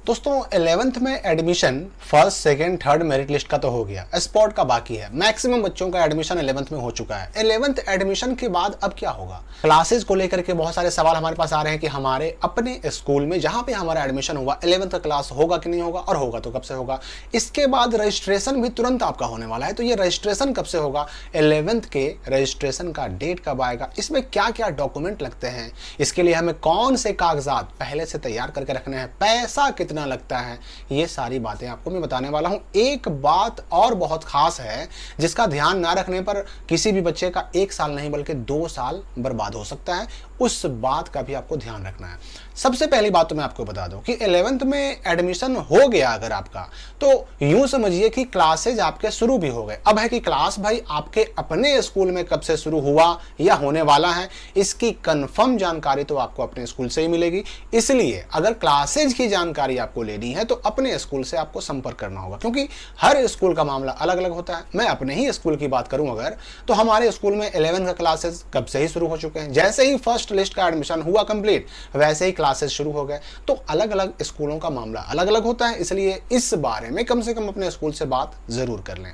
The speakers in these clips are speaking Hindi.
दोस्तों 11th में admission first second third merit list का तो हो गया, स्पॉट का बाकी है। मैक्सिमम बच्चों का एडमिशन 11th में हो चुका है। 11th एडमिशन के बाद अब क्या होगा? क्लासेस को लेकर के बहुत सारे सवाल हमारे पास आ रहे हैं कि हमारे अपने स्कूल में जहां पे हमारा एडमिशन हुआ 11th का क्लास होगा कि नहीं होगा, और होगा तो कब से होगा। इसके बाद रजिस्ट्रेशन भी तुरंत आपका होने वाला है, तो ये रजिस्ट्रेशन कब से होगा, 11th के रजिस्ट्रेशन का डेट कब आएगा, इसमें क्या क्या डॉक्यूमेंट लगते हैं, इसके लिए हमें कौन से कागजात पहले से तैयार करके रखने हैं, पैसा कितना लगता है, ये सारी बातें आपको मैं बताने वाला हूं। एक बात और बहुत खास है जिसका ध्यान ना रखने पर किसी भी बच्चे का 1 साल नहीं बल्कि 2 साल बर्बाद हो सकता है, उस बात का भी आपको ध्यान रखना है। सबसे पहली बात तो मैं आपको बता दूं कि 11th में एडमिशन हो गया अगर आपका, तो यूं समझिए कि क्लासेज आपके शुरू भी हो गए। अब है कि क्लास भाई आपके अपने स्कूल में कब से शुरू हुआ या होने वाला है, इसकी कंफर्म जानकारी तो आपको अपने स्कूल से ही मिलेगी। इसलिए अगर क्लासेज की जानकारी आपको लेनी है तो अपने स्कूल से आपको संपर्क करना होगा, क्योंकि हर स्कूल का मामला अलग अलग होता है। मैं अपने ही स्कूल की बात करूं अगर, तो हमारे स्कूल में 11th का क्लासेस कब से ही शुरू हो चुके हैं। जैसे ही फर्स्ट लिस्ट का एडमिशन हुआ कंप्लीट, वैसे ही क्लासेस शुरू हो गए। तो अलग अलग स्कूलों का मामला अलग अलग होता है, इसलिए इस बारे में कम से कम अपने स्कूल से बात जरूर कर लें।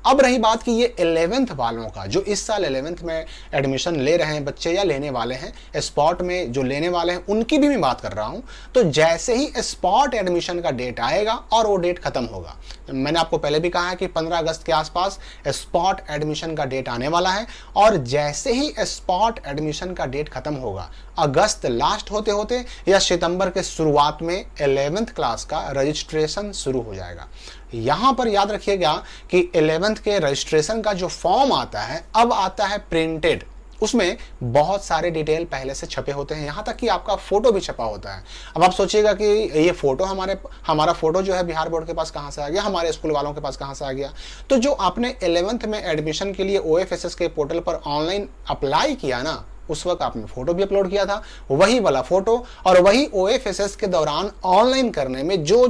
अब रही बात कि ये 11th वालों का, जो इस साल 11th में एडमिशन ले रहे हैं बच्चे या लेने वाले हैं, स्पॉट में जो लेने वाले हैं उनकी भी मैं बात कर रहा हूं। तो जैसे ही स्पॉट एडमिशन का डेट आएगा और वो डेट खत्म होगा, मैंने आपको पहले भी कहा है कि 15 अगस्त के आसपास स्पॉट एडमिशन का डेट आने वाला है, और जैसे ही स्पॉट एडमिशन का डेट खत्म होगा, अगस्त लास्ट होते होते या सितंबर के शुरुआत में 11th क्लास का रजिस्ट्रेशन शुरू हो जाएगा। यहां पर याद रखिएगा कि 11th के रजिस्ट्रेशन का जो फॉर्म आता है अब आता है प्रिंटेड, उसमें बहुत सारे डिटेल पहले से छपे होते हैं, यहां तक कि आपका फोटो भी छपा होता है। अब आप सोचिएगा कि ये फोटो हमारा फोटो जो है बिहार बोर्ड के पास कहां से आ गया, हमारे स्कूल वालों के पास कहां से आ गया। तो जो आपने 11th में एडमिशन के लिए OFSS के पोर्टल पर ऑनलाइन अप्लाई किया ना, उस वक्त आपने फोटो भी अपलोड किया था, वही वाला फोटो और वही OFSS के दौरान ऑनलाइन करने में जो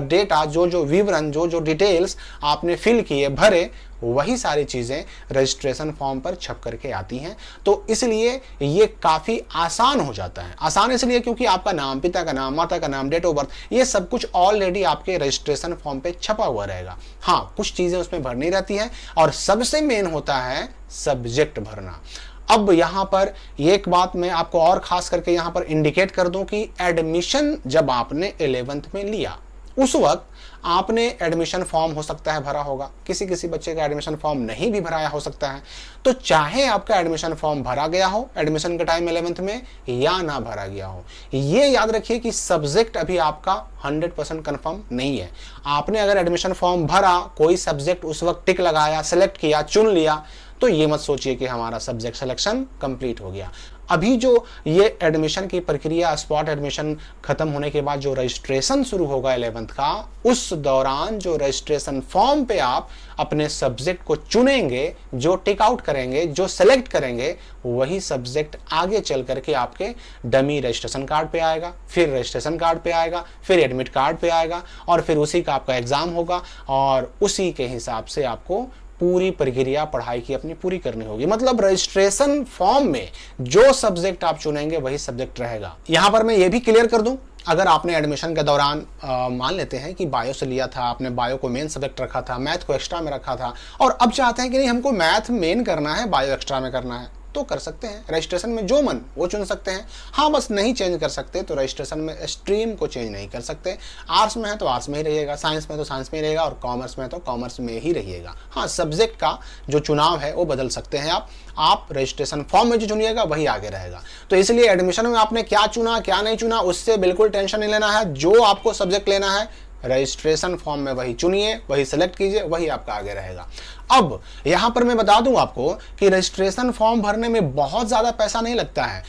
डेटा, जो विवरण, जो डिटेल्स आपने फिल किए, भरे, वही सारी चीजें रजिस्ट्रेशन फॉर्म पर छप करके आती हैं। तो इसलिए ये काफी आसान हो जाता है। आसान इसलिए क्योंकि आपका नाम, पिता का नाम, माता का नाम, डेट ऑफ बर्थ, ये सब कुछ ऑलरेडी आपके रजिस्ट्रेशन फॉर्म पे छपा हुआ रहेगा। हाँ, कुछ चीजें उसमें भरनी रहती है, और सबसे मेन होता है सब्जेक्ट भरना। अब यहां पर एक बात मैं आपको और खास करके यहां पर इंडिकेट कर दूं कि एडमिशन जब आपने 11th में लिया, उस वक्त आपने एडमिशन फॉर्म हो सकता है भरा होगा, किसी किसी बच्चे का एडमिशन फॉर्म नहीं भी भराया हो सकता है। तो चाहे आपका एडमिशन फॉर्म भरा गया हो एडमिशन के टाइम 11th में या ना भरा गया हो, ये याद रखिए कि सब्जेक्ट अभी आपका 100% कंफर्म नहीं है। आपने अगर एडमिशन फॉर्म भरा, कोई सब्जेक्ट उस वक्त टिक लगाया, सेलेक्ट किया, चुन लिया, तो ये मत सोचिए कि हमारा सब्जेक्ट सिलेक्शन कंप्लीट हो गया। अभी जो ये एडमिशन की प्रक्रिया, स्पॉट एडमिशन खत्म होने के बाद जो रजिस्ट्रेशन शुरू होगा 11th का, उस दौरान जो रजिस्ट्रेशन फॉर्म पे आप अपने सब्जेक्ट को चुनेंगे, जो टिक आउट करेंगे, जो सेलेक्ट करेंगे, वही सब्जेक्ट आगे चल करके आपके डमी रजिस्ट्रेशन कार्ड पे आएगा, फिर रजिस्ट्रेशन कार्ड पे आएगा, फिर एडमिट कार्ड पे आएगा, और फिर उसी का आपका एग्जाम होगा, और उसी के हिसाब से आपको पूरी प्रक्रिया पढ़ाई की अपनी पूरी करनी होगी। मतलब रजिस्ट्रेशन फॉर्म में जो सब्जेक्ट आप चुनेंगे वही सब्जेक्ट रहेगा। यहां पर मैं ये भी क्लियर कर दूं, अगर आपने एडमिशन के दौरान मान लेते हैं कि बायो से लिया था, आपने बायो को मेन सब्जेक्ट रखा था, मैथ को एक्स्ट्रा में रखा था, और अब चाहते हैं कि नहीं हमको मैथ मेन करना है, बायो एक्स्ट्रा में करना है, तो कर सकते हैं। रजिस्ट्रेशन में जो मन वो चुन सकते हैं। हाँ, बस नहीं चेंज कर सकते तो रजिस्ट्रेशन में स्ट्रीम को चेंज नहीं कर सकते। आर्ट्स में है तो आर्ट्स में ही रहिएगा, साइंस में तो साइंस में ही रहेगा, और कॉमर्स में तो कॉमर्स में ही रहिएगा। हाँ, सब्जेक्ट का जो चुनाव है वो बदल सकते हैं आप रजिस्ट्रेशन फॉर्म में जो चुनिएगा वही आगे रहेगा। तो इसलिए एडमिशन में आपने क्या चुना, क्या नहीं चुना, उससे बिल्कुल टेंशन नहीं लेना है। जो आपको सब्जेक्ट लेना है रजिस्ट्रेशन फॉर्म में वही चुनिए, वही सेलेक्ट कीजिए, वही आपका आगे रहेगा। अब यहां पर मैं बता दूं आपको कि रजिस्ट्रेशन फॉर्म भरने में बहुत ज्यादा पैसा नहीं लगता है।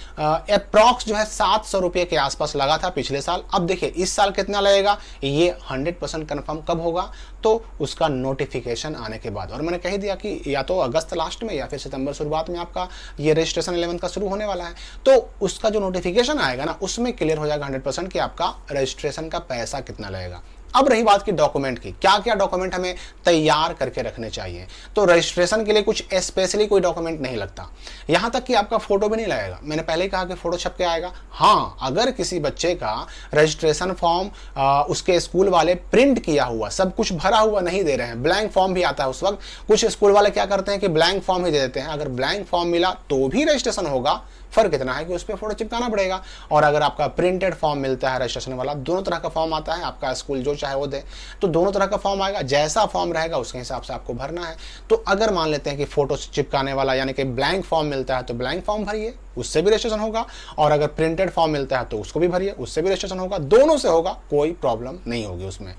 अप्रॉक्स जो है 700 रुपये के आसपास लगा था पिछले साल। अब देखिए इस साल कितना लगेगा, ये 100% कंफर्म कब होगा, तो उसका नोटिफिकेशन आने के बाद। और मैंने कह दिया कि या तो अगस्त लास्ट में या फिर सितंबर शुरुआत में आपका ये रजिस्ट्रेशन 11th का शुरू होने वाला है। तो उसका जो नोटिफिकेशन आएगा ना, उसमें क्लियर हो जाएगा 100% कि आपका रजिस्ट्रेशन का पैसा कितना लगेगा। अब रही बात की डॉक्यूमेंट की, क्या क्या डॉक्यूमेंट हमें तैयार करके रखने चाहिए। तो रजिस्ट्रेशन के लिए कुछ स्पेशली कोई डॉक्यूमेंट नहीं लगता, यहां तक कि आपका फोटो भी नहीं लगेगा। मैंने पहले ही कहा कि फोटो छप के आएगा। हाँ, अगर किसी बच्चे का रजिस्ट्रेशन फॉर्म उसके स्कूल वाले प्रिंट किया हुआ, सब कुछ भरा हुआ नहीं दे रहे हैं, ब्लैंक फॉर्म भी आता है उस वक्त, कुछ स्कूल वाले क्या करते हैं कि ब्लैंक फॉर्म ही दे देते हैं। अगर ब्लैंक फॉर्म मिला तो भी रजिस्ट्रेशन होगा, फर्क इतना है कि उस पर फोटो चिपकाना पड़ेगा। और अगर आपका प्रिंटेड फॉर्म मिलता है रजिस्ट्रेशन वाला, दोनों तरह का फॉर्म आता है, आपका स्कूल जो चाहे वो दे, तो दोनों तरह का फॉर्म आएगा, जैसा फॉर्म रहेगा उसके हिसाब से आपको भरना है। तो अगर मान लेते हैं कि फोटो चिपकाने वाला यानी कि ब्लैंक फॉर्म मिलता है तो ब्लैंक फॉर्म भरिए, उससे भी रजिस्ट्रेशन होगा। और अगर प्रिंटेड फॉर्म मिलता है तो उसको भी भरिए, उससे भी रजिस्ट्रेशन होगा। दोनों से होगा, कोई प्रॉब्लम नहीं होगी उसमें।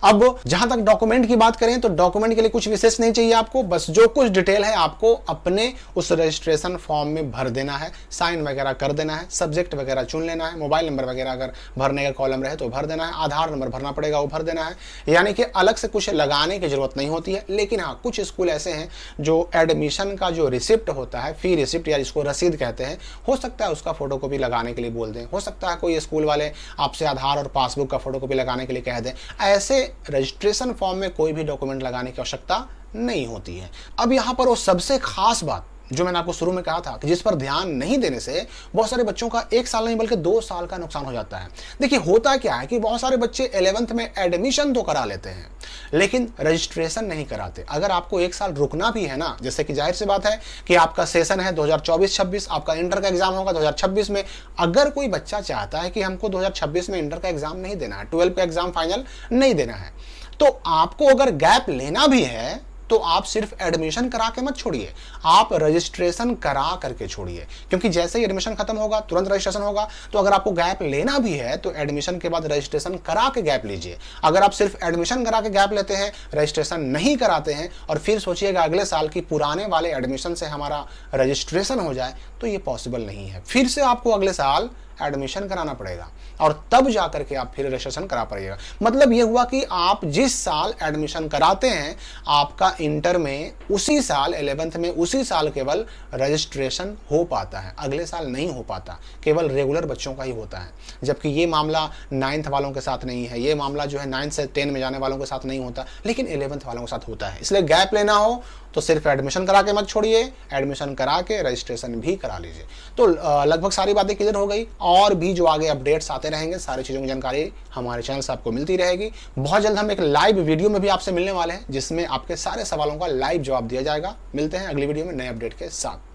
अब जहां तक डॉक्यूमेंट की बात करें तो डॉक्यूमेंट के लिए कुछ विशेष नहीं चाहिए आपको, बस जो कुछ डिटेल है आपको अपने उस रजिस्ट्रेशन फॉर्म में भर देना है, साइन वगैरह कर देना है, सब्जेक्ट वगैरह चुन लेना है, मोबाइल नंबर वगैरह अगर भरने का कॉलम रहे तो भर देना है, आधार नंबर भरना पड़ेगा वो भर देना है। यानी कि अलग से कुछ लगाने की जरूरत नहीं होती है। लेकिन हाँ, कुछ स्कूल ऐसे हैं जो एडमिशन का जो रिसिप्ट होता है, फी रिसिप्ट या जिसको रसीद कहते हैं, हो सकता है उसका फोटोकॉपी लगाने के लिए बोल दें, हो सकता है कोई स्कूल वाले आपसे आधार और पासबुक का फोटोकॉपी लगाने के लिए कह दें। ऐसे रजिस्ट्रेशन फॉर्म में कोई भी डॉक्यूमेंट लगाने की आवश्यकता नहीं होती है। अब यहां पर वो सबसे खास बात जो मैंने आपको शुरू में कहा था कि जिस पर ध्यान नहीं देने से बहुत सारे बच्चों का 1 साल नहीं बल्कि 2 साल का नुकसान हो जाता है। देखिए, होता क्या है कि बहुत सारे बच्चे 11th में एडमिशन तो करा लेते हैं लेकिन रजिस्ट्रेशन नहीं कराते। अगर आपको 1 साल रुकना भी है ना, जैसे कि जाहिर सी बात है कि आपका सेशन है 2024-26, आपका इंटर का एग्जाम होगा 2026 में। अगर कोई बच्चा चाहता है कि हमको 2026 में इंटर का एग्जाम नहीं देना है, 12 का एग्जाम फाइनल नहीं देना है, तो आपको अगर गैप लेना भी है तो आप सिर्फ एडमिशन करा के मत छोड़िए, आप रजिस्ट्रेशन करा करके छोड़िए। क्योंकि जैसे ही एडमिशन खत्म होगा तुरंत रजिस्ट्रेशन होगा। तो अगर आपको गैप लेना भी है तो एडमिशन के बाद रजिस्ट्रेशन करा के गैप लीजिए। अगर आप सिर्फ एडमिशन करा के गैप लेते हैं, रजिस्ट्रेशन नहीं कराते हैं और फिर सोचिएगा अगले साल की पुराने वाले एडमिशन से हमारा रजिस्ट्रेशन हो जाए, तो ये पॉसिबल नहीं है। फिर से आपको अगले साल एडमिशन कराना पड़ेगा और तब जाकर के आप फिर रजिस्ट्रेशन करा पाइएगा। मतलब यह हुआ कि आप जिस साल एडमिशन कराते हैं, आपका इंटर में उसी साल 11th में उसी साल केवल रजिस्ट्रेशन हो पाता है, अगले साल नहीं हो पाता। केवल रेगुलर बच्चों का ही होता है। जबकि ये मामला 9th वालों के साथ नहीं है, ये मामला जो है 9 से 10 में जाने वालों के साथ नहीं होता, लेकिन 11th वालों के साथ होता है। इसलिए गैप लेना हो तो सिर्फ एडमिशन करा के मत छोड़िए, एडमिशन करा के रजिस्ट्रेशन भी करा लीजिए। तो लगभग सारी बातें क्लियर हो गई। और भी जो आगे अपडेट्स आते रहेंगे, सारी चीज़ों की जानकारी हमारे चैनल से आपको मिलती रहेगी। बहुत जल्द हम एक लाइव वीडियो में भी आपसे मिलने वाले हैं जिसमें आपके सारे सवालों का लाइव जवाब दिया जाएगा। मिलते हैं अगली वीडियो में नए अपडेट के साथ।